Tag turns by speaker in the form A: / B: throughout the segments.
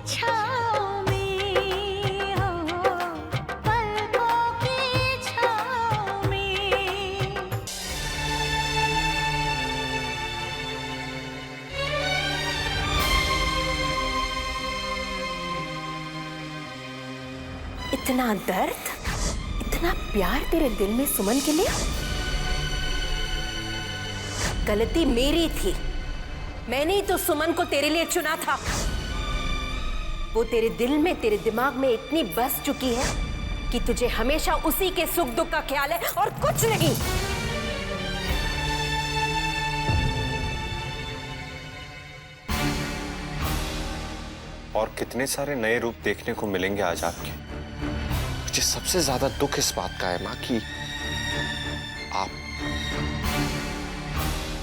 A: छाँव में हो, पलकों की छाँव में।
B: इतना दर्द, इतना प्यार तेरे दिल में सुमन के लिए? गलती मेरी थी। मैंने ही तो सुमन को तेरे लिए चुना था। वो तेरे दिल में, तेरे दिमाग में इतनी बस चुकी है कि तुझे हमेशा उसी के सुख दुख का ख्याल है और कुछ नहीं।
C: और कितने सारे नए रूप देखने को मिलेंगे आज आपके। मुझे सबसे ज्यादा दुख इस बात का है माँ कि आप,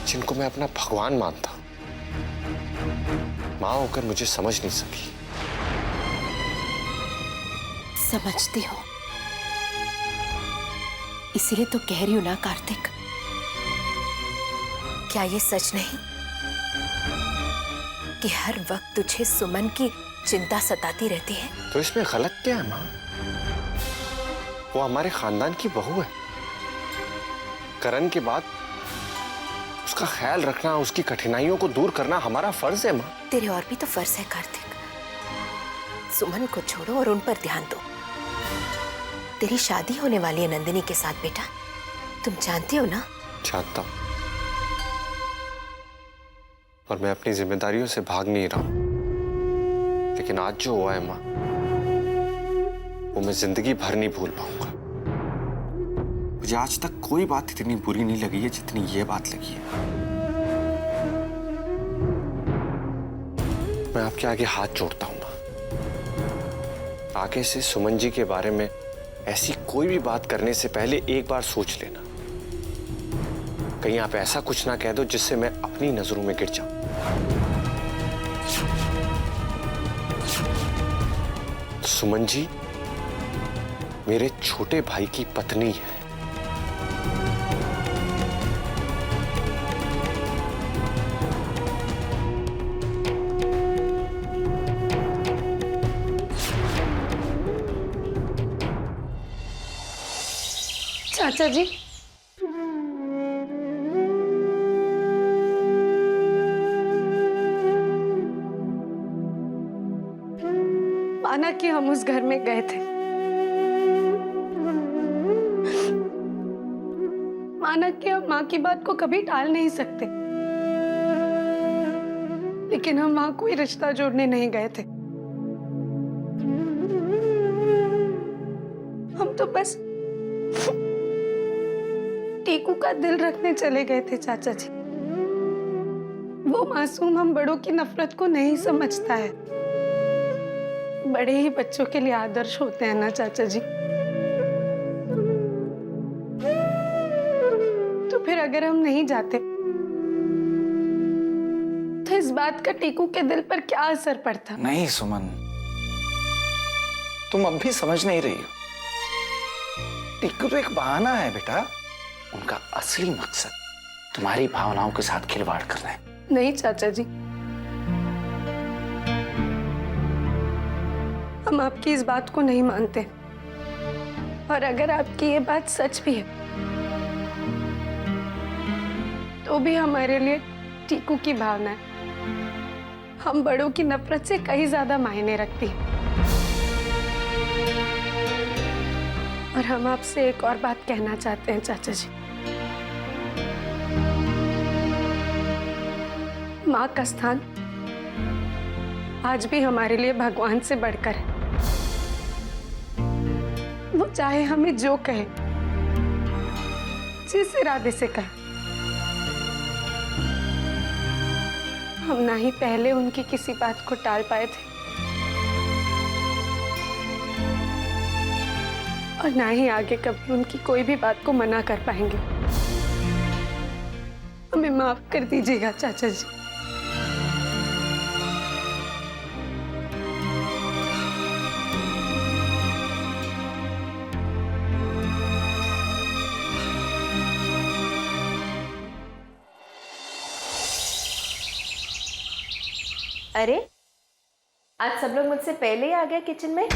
C: जिनको मैं अपना भगवान मानता, माँ होकर मुझे समझ नहीं सकी।
B: समझती हो, इसीलिए तो कह रही हूं ना कार्तिक। क्या ये सच नहीं कि हर वक्त तुझे सुमन की चिंता सताती रहती है?
C: तो इसमें गलत क्या है माँ? वो हमारे खानदान की बहू है। करण के बाद उसका ख्याल रखना, उसकी कठिनाइयों को दूर करना हमारा फर्ज है माँ।
B: तेरे और भी तो फर्ज है कार्तिक। सुमन को छोड़ो और उन पर ध्यान दो। तेरी शादी होने वाली है नंदिनी के साथ बेटा, तुम जानते हो ना?
C: जानता हूं, और मैं अपनी जिम्मेदारियों से भाग नहीं रहा हूं। लेकिन आज जो हुआ है माँ, वो मैं जिंदगी भर नहीं भूल पाऊंगा। मुझे आज तक कोई बात इतनी बुरी नहीं लगी है जितनी ये बात लगी है। मैं आपके आगे हाथ जोड़ता हूं माँ। आगे से सुमन जी के बारे में ऐसी कोई भी बात करने से पहले एक बार सोच लेना। कहीं आप ऐसा कुछ ना कह दो जिससे मैं अपनी नजरों में गिर जाऊं। सुमन जी मेरे छोटे भाई की पत्नी है।
D: चाचा जी, माना कि हम उस घर में गए थे, माना कि हम माँ की बात को कभी टाल नहीं सकते, लेकिन हम माँ कोई रिश्ता जोड़ने नहीं गए थे। हम तो बस टीकू का दिल रखने चले गए थे चाचा जी। वो मासूम हम बड़ों की नफरत को नहीं समझता है। बड़े ही बच्चों के लिए आदर्श होते हैं ना चाचा जी। तो फिर अगर हम नहीं जाते तो इस बात का टीकू के दिल पर क्या असर पड़ता?
E: नहीं सुमन, तुम अब भी समझ नहीं रही हो। टीकू तो एक बहाना है बेटा। उनका असली मकसद तुम्हारी भावनाओं के साथ खिलवाड़ करना है।
D: नहीं चाचा जी, हम आपकी इस बात को नहीं मानते। और अगर आपकी ये बात सच भी है तो भी हमारे लिए टीकू की भावना है हम बड़ों की नफरत से कहीं ज्यादा मायने रखती है। और हम आपसे एक और बात कहना चाहते हैं चाचा जी। माँ का स्थान आज भी हमारे लिए भगवान से बढ़कर है। वो चाहे हमें जो कहे, जिस इरादे से कहे, हम ना ही पहले उनकी किसी बात को टाल पाए थे और ना ही आगे कभी उनकी कोई भी बात को मना कर पाएंगे। हमें माफ कर दीजिएगा चाचा जी।
B: अरे आज सब लोग मुझसे पहले ही आ गए किचन में।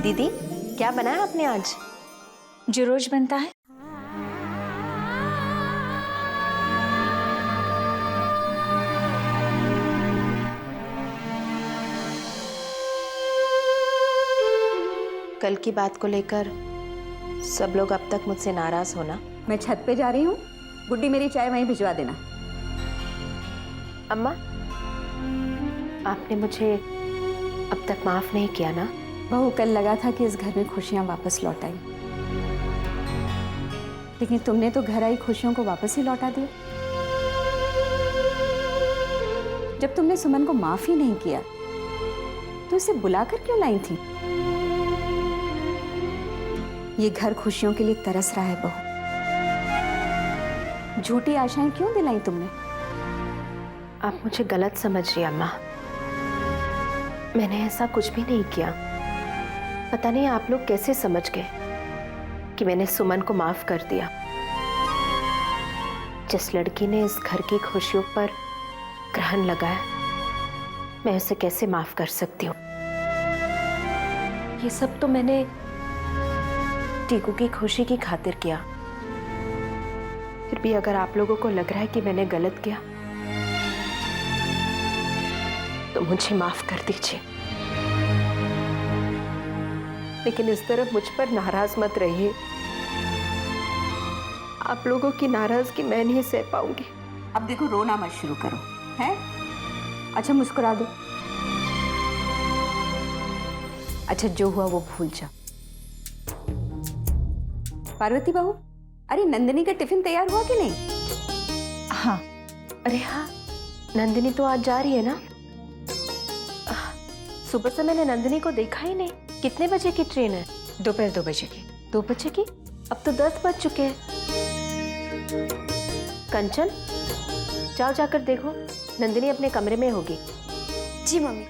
B: दीदी, क्या बनाया आपने आज?
F: जो रोज बनता है।
B: कल की बात को लेकर सब लोग अब तक मुझसे नाराज होना।
F: मैं छत पे जा रही हूँ, गुड्डी मेरी चाय वहीं भिजवा देना।
B: अम्मा, आपने मुझे अब तक माफ नहीं किया ना?
F: बहू, कल लगा था कि इस घर में खुशियाँ वापस लौट आई, लेकिन तुमने तो घर आई खुशियों को वापस ही लौटा दिया। जब तुमने सुमन को माफ ही नहीं किया तो उसे बुलाकर क्यों लाई थी? ये घर खुशियों के लिए तरस रहा है बहू। झूठी आशाएं क्यों दिलाई तुमने?
B: आप मुझे गलत समझ रही अम्मा। मैंने ऐसा कुछ भी नहीं किया। पता नहीं आप लोग कैसे समझ गए कि मैंने सुमन को माफ कर दिया। जिस लड़की ने इस घर की खुशियों पर ग्रहण लगाया, मैं उसे कैसे माफ कर सकती हूँ? ये सब तो मैंने टीकू की खुशी की खातिर किया। फिर भी अगर आप लोगों को लग रहा है कि मैंने गलत किया तो मुझे माफ कर दीजिए, लेकिन इस तरह मुझ पर नाराज मत रहिए। आप लोगों की नाराजगी मैं नहीं सह पाऊंगी।
F: अब देखो, रोना मत शुरू करो, हैं? अच्छा मुस्कुरा दो। अच्छा, जो हुआ वो भूल जा। पार्वती बहू, अरे नंदिनी का टिफिन तैयार हुआ कि नहीं?
B: हाँ। अरे हाँ, नंदिनी तो आज जा रही है ना? सुबह से मैंने नंदिनी को देखा ही नहीं। कितने बजे की ट्रेन है?
F: दोपहर 2 बजे की।
B: 2 बजे की? अब तो 10 बज चुके हैं। कंचन, जाओ जाकर देखो, नंदिनी अपने कमरे में होगी।
D: जी मम्मी।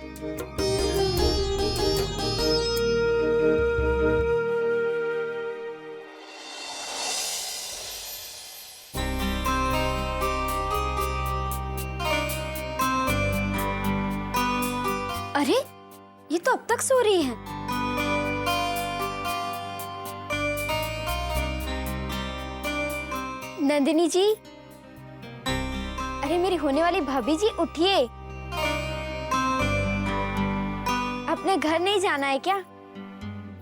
G: अरे, ये तो अब तक सो रही है। नंदिनी जी, अरे मेरी होने वाली भाभी जी, उठिए। अपने घर नहीं जाना है क्या?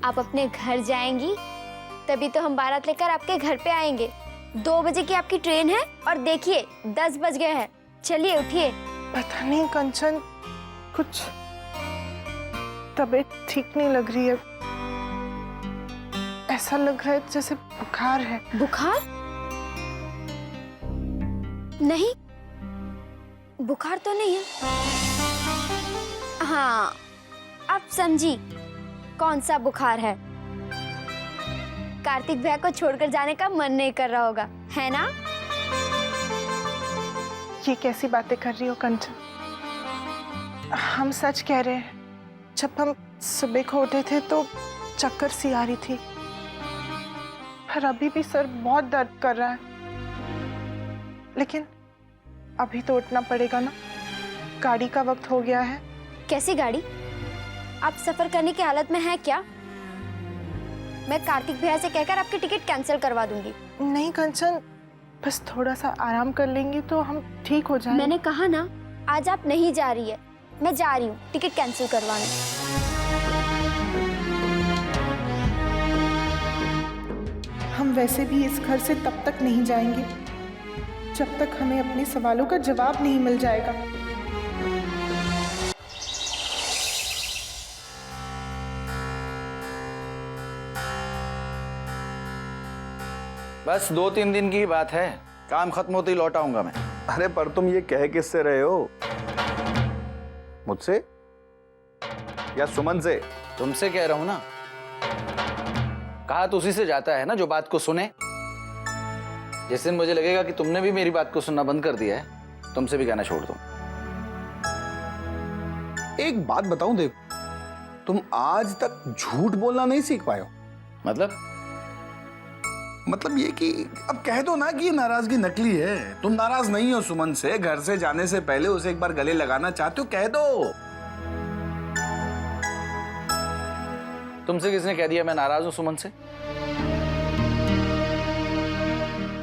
G: आप अपने घर जाएंगी तभी तो हम बारात लेकर आपके घर पे आएंगे। 2 बजे की आपकी ट्रेन है और देखिए 10 बज गए हैं। चलिए उठिए।
H: पता नहीं कंचन, कुछ तबीयत ठीक नहीं लग रही है। ऐसा लग रहा है जैसे बुखार है।
G: बुखार? नहीं, बुखार तो नहीं है। हाँ, आप समझी कौन सा बुखार है। कार्तिक भैया को छोड़कर जाने का मन नहीं कर रहा होगा, है ना?
H: ये कैसी बातें कर रही हो कंचन? हम सच कह रहे हैं। जब हम सुबह को उठे थे तो चक्कर सी आ रही थी, पर अभी भी सर बहुत दर्द कर रहा है। लेकिन अभी तो उठना पड़ेगा ना, गाड़ी का वक्त हो गया है।
G: कैसी गाड़ी? आप सफर करने की हालत में हैं क्या? मैं कार्तिक भैया से कहकर आपकी टिकट कैंसिल करवा दूंगी।
H: नहीं कंचन, बस थोड़ा सा आराम कर लेंगे तो हम ठीक हो जाएंगे।
G: मैंने कहा ना, आज आप नहीं जा रही है, मैं जा रही हूँ टिकट कैंसिल करवाने।
H: हम वैसे भी इस घर से तब तक नहीं जाएंगे जब तक हमें अपने सवालों का जवाब नहीं मिल जाएगा।
E: बस 2-3 दिन की बात है, काम खत्म होते ही लौट आऊंगा मैं।
I: अरे पर तुम ये कह किससे रहे हो? मुझसे या सुमन से?
E: तुमसे कह रहा हूं ना। कहा तो उसी से जाता है ना जो बात को सुने। जिस दिन मुझे लगेगा कि तुमने भी मेरी बात को सुनना बंद कर दिया है, तुमसे भी कहना छोड़ दो।
I: एक बात बताऊं देव, तुम आज तक झूठ बोलना नहीं सीख पाए हो। मतलब ये कि अब कह दो ना कि ये नाराजगी नकली है। तुम नाराज नहीं हो सुमन से, घर से जाने से पहले उसे एक बार गले लगाना चाहते हो, कह दो।
E: तुमसे किसने कह दिया मैं नाराज हूं सुमन से?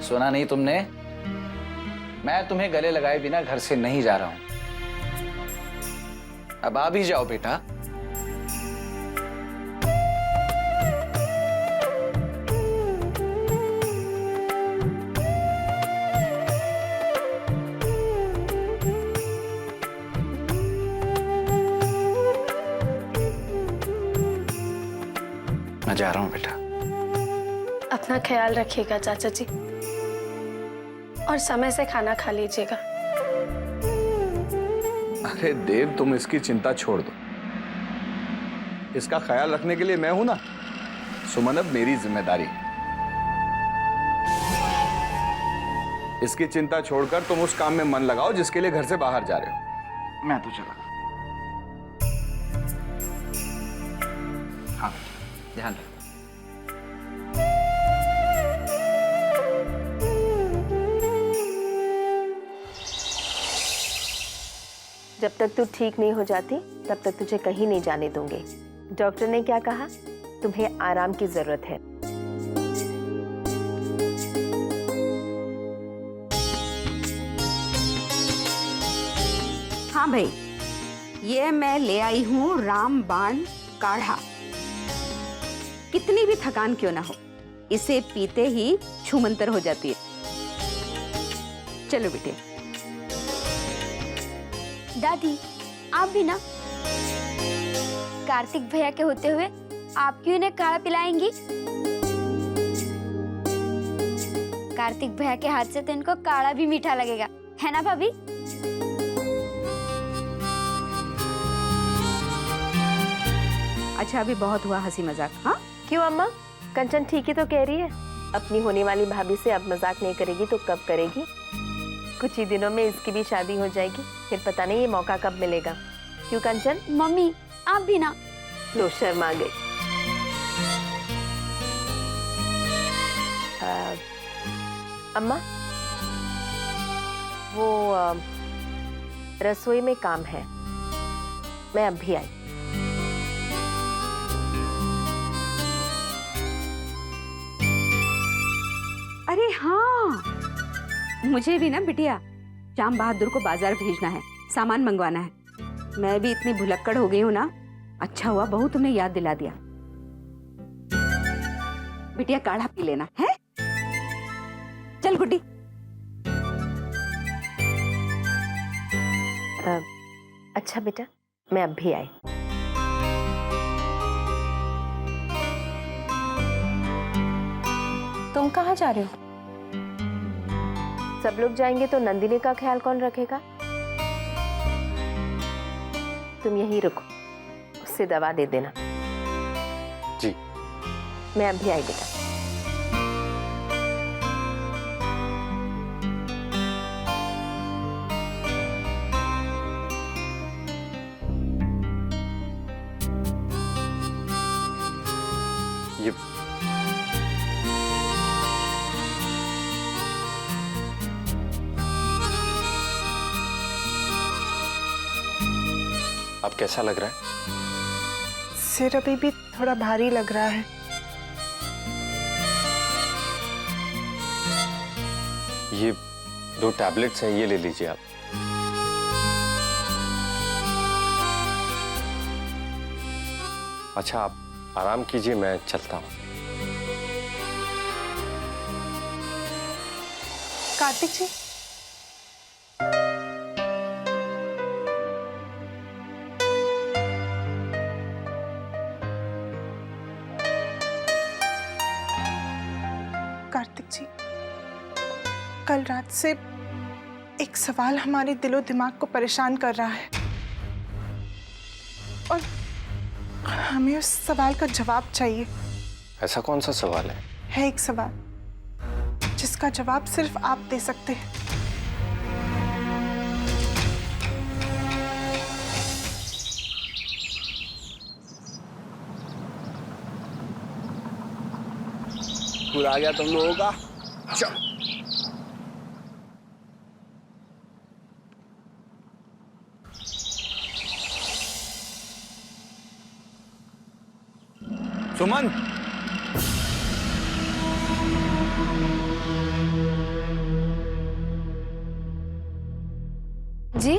E: सुना नहीं तुमने? मैं तुम्हें गले लगाए बिना घर से नहीं जा रहा हूं। अब आ भी जाओ बेटा। मैं जा रहा हूं बेटा।
D: अपना ख्याल रखिएगा चाचा जी, और समय से खाना खा लीजिएगा।
I: अरे देव, तुम इसकी चिंता छोड़ दो। इसका ख्याल रखने के लिए मैं हूं ना। सुमन अब मेरी जिम्मेदारी है। इसकी चिंता छोड़कर तुम उस काम में मन लगाओ जिसके लिए घर से बाहर जा रहे हो। मैं तो चला। हाँ, ध्यान रखो।
B: जब तक तू ठीक नहीं हो जाती तब तक तुझे कहीं नहीं जाने दूंगी। डॉक्टर ने क्या कहा? तुम्हें आराम की जरूरत है।
F: हाँ भाई, ये मैं ले आई हूँ रामबाण काढ़ा। कितनी भी थकान क्यों ना हो, इसे पीते ही छूमंतर हो जाती है। चलो बेटे।
G: दादी, आप भी ना? कार्तिक भैया के होते हुए आप क्यों इन्हें काढ़ा पिलाएंगी? कार्तिक भैया के हाथ से तो इनको काढ़ा भी मीठा लगेगा, है ना भाभी?
F: अच्छा, अभी बहुत हुआ हंसी मजाक। हाँ,
B: क्यों अम्मा? कंचन ठीक ही तो कह रही है। अपनी होने वाली भाभी से अब मजाक नहीं करेगी तो कब करेगी? कुछ ही दिनों में इसकी भी शादी हो जाएगी, फिर पता नहीं ये मौका कब मिलेगा। क्यों कंचन?
G: मम्मी, आप भी ना?
B: लो, शर्मा गई। अम्मा, वो रसोई में काम है, मैं अब भी आई।
F: अरे हाँ, मुझे भी ना बिटिया श्याम बहादुर को बाजार भेजना है, सामान मंगवाना है। मैं भी इतनी भुलक्कड़ हो गई हूँ ना। अच्छा हुआ बहू तुमने याद दिला दिया। बिटिया काढ़ा पी लेना है। चल गुड्डी।
B: अच्छा बेटा, मैं अब भी आई।
D: तुम कहाँ जा रहे हो?
B: सब लोग जाएंगे तो नंदिनी का ख्याल कौन रखेगा? तुम यहीं रुको, उससे दवा दे देना।
C: जी।
B: मैं अभी आई बेटा।
C: ये अब कैसा लग रहा है?
H: सिर अभी भी थोड़ा भारी लग रहा है।
C: ये 2 टैबलेट्स हैं, ये ले लीजिए आप। अच्छा, आप आराम कीजिए, मैं चलता हूँ।
H: कार्तिक जी, कार्तिक जी, कल रात से एक सवाल हमारे दिलो दिमाग को परेशान कर रहा है और हमें उस सवाल का जवाब चाहिए।
C: ऐसा कौन सा सवाल है?
H: एक सवाल जिसका जवाब सिर्फ आप दे सकते हैं।
I: स्कूल आ गया तुम लोगों का। चलो सुमन,
D: जी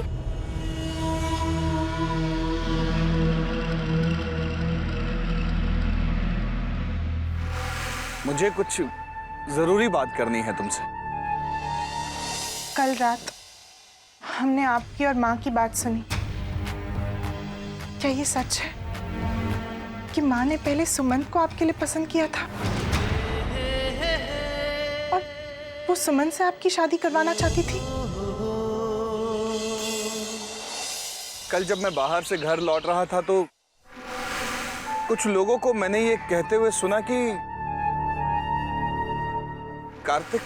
I: मुझे कुछ जरूरी बात करनी है तुमसे।
H: कल रात हमने आपकी और माँ की बात सुनी। क्या ये सच है कि माँ ने पहले सुमंत को आपके लिए पसंद किया था और वो सुमंत से आपकी शादी करवाना चाहती थी?
I: कल जब मैं बाहर से घर लौट रहा था तो कुछ लोगों को मैंने ये कहते हुए सुना कि कार्तिक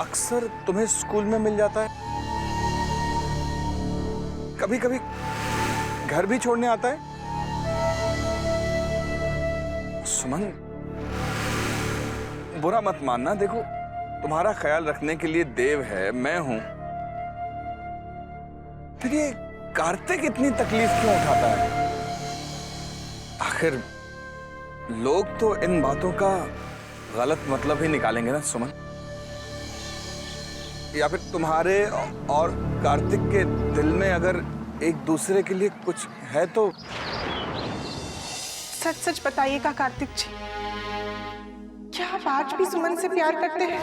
I: अक्सर तुम्हें स्कूल में मिल जाता है, कभी कभी घर भी छोड़ने आता है। सुमन, बुरा मत मानना, देखो तुम्हारा ख्याल रखने के लिए देव है, मैं हूं, फिर ये कार्तिक इतनी तकलीफ क्यों उठाता है? आखिर लोग तो इन बातों का गलत मतलब ही निकालेंगे ना सुमन। या फिर तुम्हारे और कार्तिक के दिल में अगर एक दूसरे के लिए कुछ है तो
H: सच सच बताइएगा कार्तिक जी, क्या आप आज भी सुमन से प्यार करते हैं?